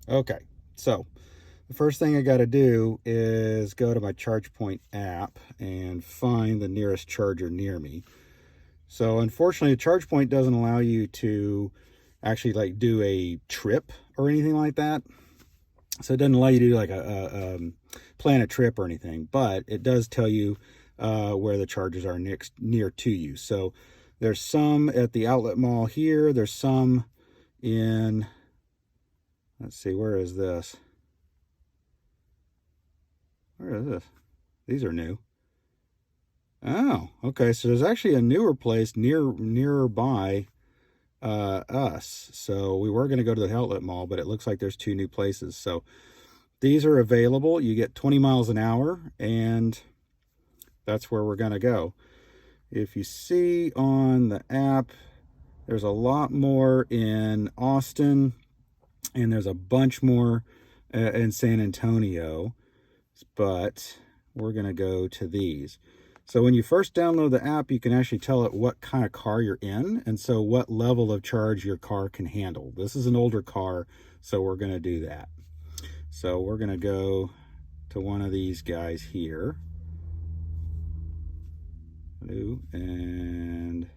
Okay, so the first thing I got to do is go to my Chargepoint app and find the nearest charger near me. So unfortunately, Chargepoint doesn't allow you to actually like do a trip or anything like that. So it doesn't allow you to do like a plan a trip or anything, but it does tell you where the chargers are near to you. So there's some at the outlet mall here. There's some in, let's see, where is this? Where is this? These are new. Oh, okay. So there's actually a newer place nearby us. So we were going to go to the outlet mall, but it looks like there's two new places. So these are available. You get 20 miles an hour, and that's where we're going to go. If you see on the app, there's a lot more in Austin, and there's a bunch more in San Antonio, but we're going to go to these. So when you first download the app, you can actually tell it what kind of car you're in, and so what level of charge your car can handle. This is an older car, so we're going to do that. So we're going to go to one of these guys here. And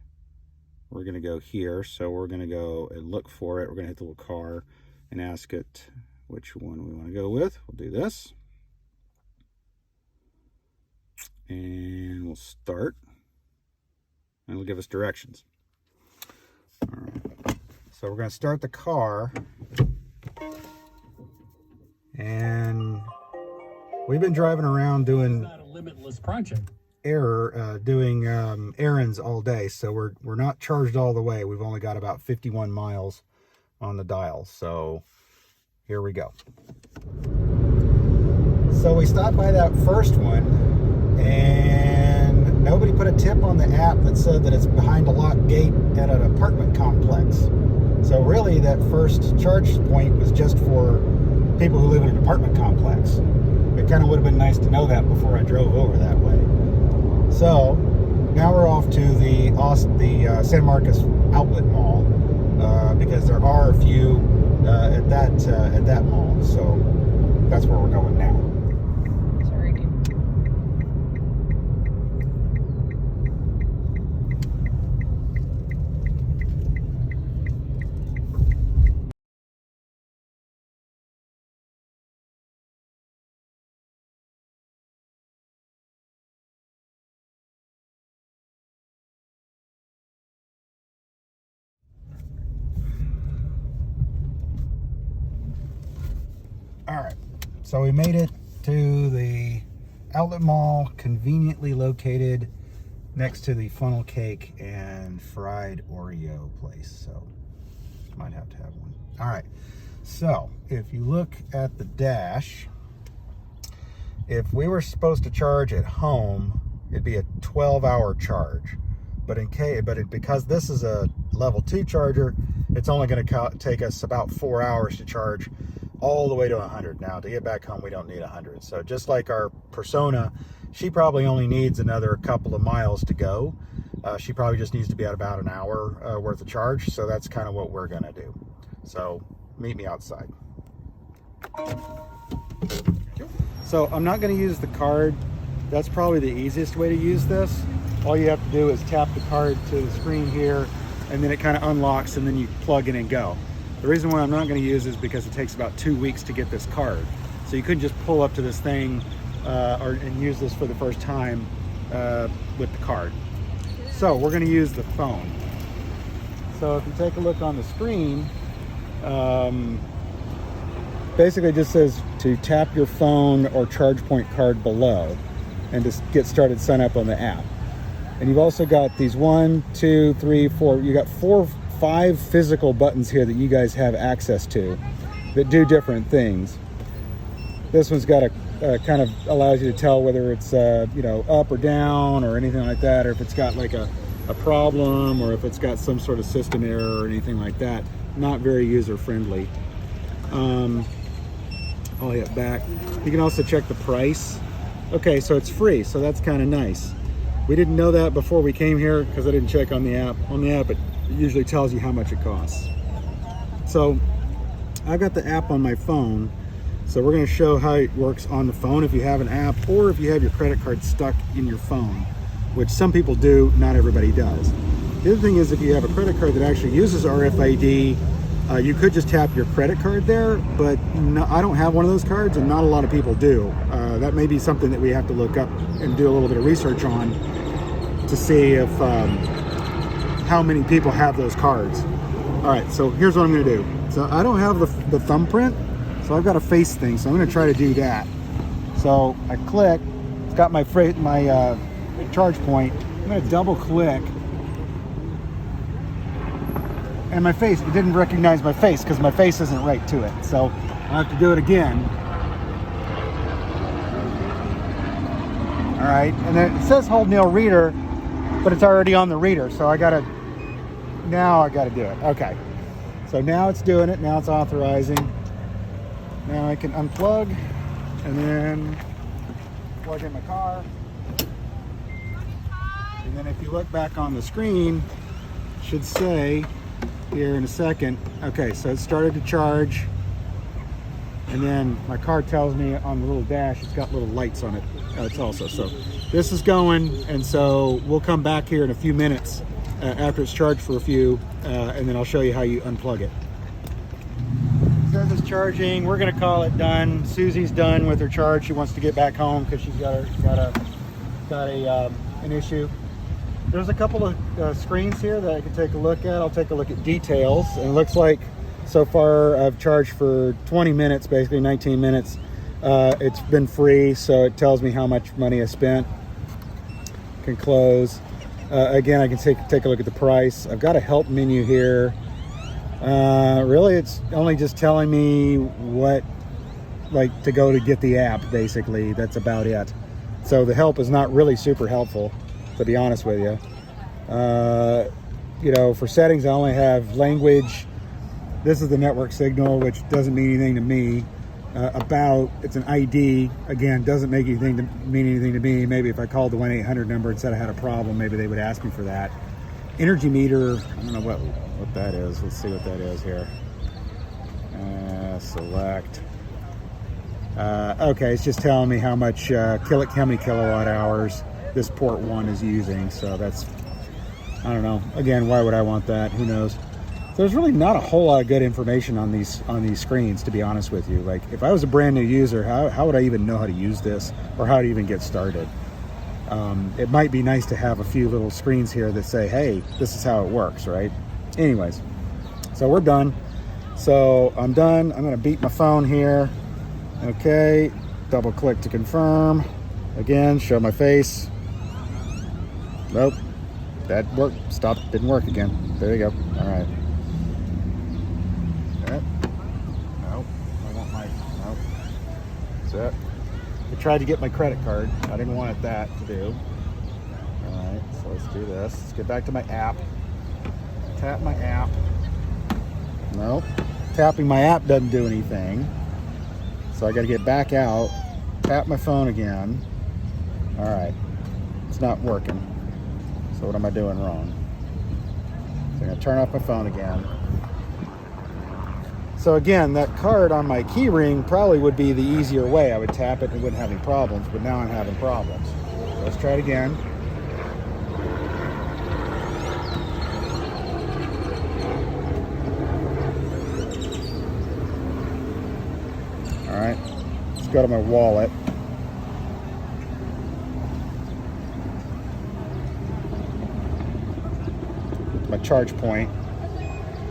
we're going to go here. So we're going to go and look for it. We're going to hit the little car and ask it which one we want to go with. We'll do this. And we'll start, and it'll give us directions. All right. So we're going to start the car, and we've been driving around doing not a limitless project. Doing errands all day. So we're not charged all the way. We've only got about 51 miles on the dial. So here we go. So we stopped by that first one, and nobody put a tip on the app that said that it's behind a locked gate at an apartment complex. So really that first charge point was just for people who live in an apartment complex. It kind of would have been nice to know that before I drove over that way. So now we're off to the San Marcos outlet mall because there are a few at that mall. So that's where we're going now. All right, so we made it to the outlet mall, conveniently located next to the funnel cake and fried Oreo place. So might have to have one. All right, so if you look at the dash, if we were supposed to charge at home, it'd be a 12-hour charge. But because this is a level 2 charger, it's only going to take us about 4 hours to charge all the way to 100. Now to get back home, we don't need 100. So just like our Persona, she probably only needs another couple of miles to go. She probably just needs to be at about an hour worth of charge. So that's kind of what we're going to do. So meet me outside. So I'm not going to use the card. That's probably the easiest way to use this. All you have to do is tap the card to the screen here, and then it kind of unlocks, and then you plug in and go. The reason why I'm not going to use it is because it takes about 2 weeks to get this card. So you couldn't just pull up to this thing and use this for the first time with the card. So we're going to use the phone. So if you take a look on the screen, basically it just says to tap your phone or Chargepoint card below and just get started, sign up on the app. And you've also got these 1, 2, 3, 4, you got 5 physical buttons here that you guys have access to that do different things. This one's got a kind of allows you to tell whether it's up or down or anything like that, or if it's got like a problem, or if it's got some sort of system error or anything like that. Not very user friendly. I'll hit back. You can also check the price. Okay, so it's free, so that's kind of nice. We didn't know that before we came here because I didn't check on the app. On the app, it usually tells you how much it costs. So I've got the app on my phone, so we're going to show how it works on the phone if you have an app, or if you have your credit card stuck in your phone, which some people do, not everybody does. The other thing is, if you have a credit card that actually uses RFID, you could just tap your credit card there, but no, I don't have one of those cards, and not a lot of people do. That may be something that we have to look up and do a little bit of research on to see if how many people have those cards. All right, so here's what I'm going to do. So I don't have the thumbprint, so I've got a face thing, so I'm going to try to do that. So I click, it's got my Chargepoint. I'm going to double click, and my face, it didn't recognize my face because my face isn't right to it. So I have to do it again. All right, and then it says hold nail reader, but it's already on the reader, so now I gotta do it. Okay, so now it's doing it, now it's authorizing. Now I can unplug and then plug in my car. And then if you look back on the screen, it should say here in a second, okay, so it started to charge, and then my car tells me on the little dash, it's got little lights on it. It's also, so this is going, and so we'll come back here in a few minutes after it's charged for a few, and then I'll show you how you unplug it. So this is charging. We're gonna call it done. Susie's done with her charge. She wants to get back home because she's got an issue. There's a couple of screens here that I can take a look at. I'll take a look at details, and it looks like so far I've charged for 20 minutes, basically 19 minutes. It's been free, so it tells me how much money I spent. Can close. Again, I can take a look at the price. I've got a help menu here. Really, it's only just telling me what, like, to go to get the app, basically. That's about it. So the help is not really super helpful, to be honest with you. You know, for settings, I only have language. This is the network signal, which doesn't mean anything to me. It's an ID, again, doesn't mean anything to me. Maybe if I called the 1-800 number and said I had a problem, maybe they would ask me for that. Energy meter, I don't know what that is. Let's see what that is here. Select. Okay, it's just telling me how much, how many kilowatt hours this port 1 is using. So that's, I don't know. Again, why would I want that? Who knows? There's really not a whole lot of good information on these screens, to be honest with you. Like, if I was a brand new user, how would I even know how to use this, or how to even get started? It might be nice to have a few little screens here that say, hey, this is how it works, right? Anyways, so we're done. So I'm done. I'm gonna beat my phone here. Okay, double click to confirm. Again, show my face. Nope, that worked. Stop, didn't work again. There you go. All right. Nope, I want my, nope. That's it. I tried to get my credit card. I didn't want that to do. All right, so let's do this. Let's get back to my app. Tap my app. Nope, tapping my app doesn't do anything. So I got to get back out, tap my phone again. All right, it's not working. So what am I doing wrong? So I'm gonna turn off my phone again. So again, that card on my key ring probably would be the easier way. I would tap it and wouldn't have any problems, but now I'm having problems. So let's try it again. All right, let's go to my wallet. My Chargepoint.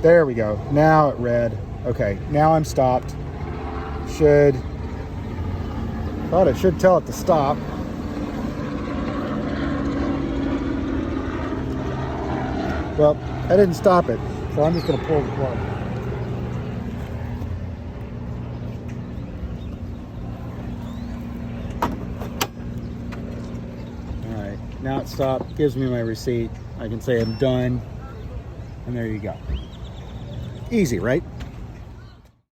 There we go. Now it read. Okay, now I'm stopped. Thought it should tell it to stop. Well, I didn't stop it, so I'm just going to pull the plug. All right, now it stopped. Gives me my receipt. I can say I'm done, and there you go. Easy, right?